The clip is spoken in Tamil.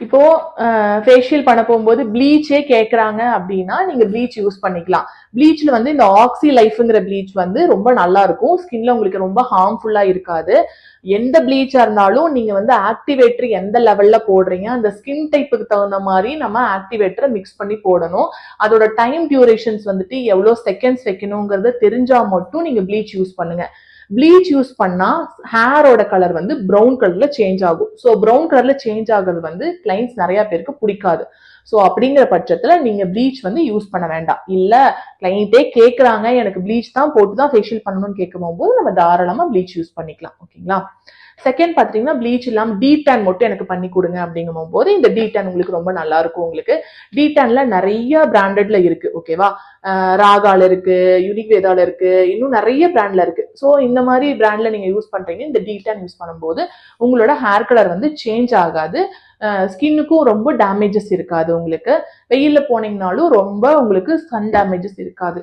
இப்போ ஃபேஷியல் பண்ண போகும்போது ப்ளீச்சே கேட்குறாங்க அப்படின்னா நீங்க ப்ளீச் யூஸ் பண்ணிக்கலாம். ப்ளீச்ல வந்து இந்த ஆக்சி லைஃப்ங்கிற ப்ளீச் வந்து ரொம்ப நல்லா இருக்கும். ஸ்கின்ல உங்களுக்கு ரொம்ப ஹார்ம்ஃபுல்லா இருக்காது. எந்த ப்ளீச்சா இருந்தாலும் நீங்க வந்து ஆக்டிவேட்டர் எந்த லெவல்ல போடுறீங்க, அந்த ஸ்கின் டைப்புக்கு தகுந்த மாதிரி நம்ம ஆக்டிவேட்டரை மிக்ஸ் பண்ணி போடணும். அதோட டைம் டியூரேஷன்ஸ் வந்துட்டு எவ்வளவு செகண்ட்ஸ் வைக்கணுங்கிறத தெரிஞ்சா மட்டும் நீங்க ப்ளீச் யூஸ் பண்ணுங்க. ப்ளீச் யூஸ் பண்ணா ஹேரோட கலர் வந்து ப்ரௌன் கலர்ல சேஞ்ச் ஆகும். ஸோ ப்ரௌன் கலர்ல சேஞ்ச் ஆகுறது வந்து கிளைண்ட்ஸ் நிறைய பேருக்கு பிடிக்காது. ஸோ அப்படிங்கிற பட்சத்துல நீங்க ப்ளீச் வந்து யூஸ் பண்ண வேண்டாம். இல்ல கிளைண்டே கேட்கறாங்க எனக்கு ப்ளீச் தான் போட்டு தான் ஃபேஷியல் பண்ணணும்னு கேட்கும் போது நம்ம தாராளமா ப்ளீச் யூஸ் பண்ணிக்கலாம். ஓகேங்களா? செகண்ட் பாத்தீங்கன்னா ப்ளீச் இல்லாம டீடான் மட்டும் எனக்கு பண்ணி கொடுங்க அப்படிங்கும் போது இந்த டீடான் உங்களுக்கு ரொம்ப நல்லா இருக்கும். உங்களுக்கு டீடான்ல நிறைய பிராண்டட்ல இருக்கு. ஓகேவா? ராகால இருக்கு, யுனிக்வேதால இருக்கு, இன்னும் நிறைய பிராண்ட்ல இருக்கு. ஸோ இந்த மாதிரி பிராண்ட்ல நீங்க யூஸ் பண்றீங்க, இந்த டீடான் யூஸ் பண்ணும்போது உங்களோட ஹேர் கலர் வந்து சேஞ்ச் ஆகாது. ஸ்கின்னுக்கும் ரொம்ப டேமேஜஸ் இருக்காது. உங்களுக்கு வெயில்ல போனீங்கனாலும் ரொம்ப உங்களுக்கு சன் டேமேஜஸ் இருக்காது.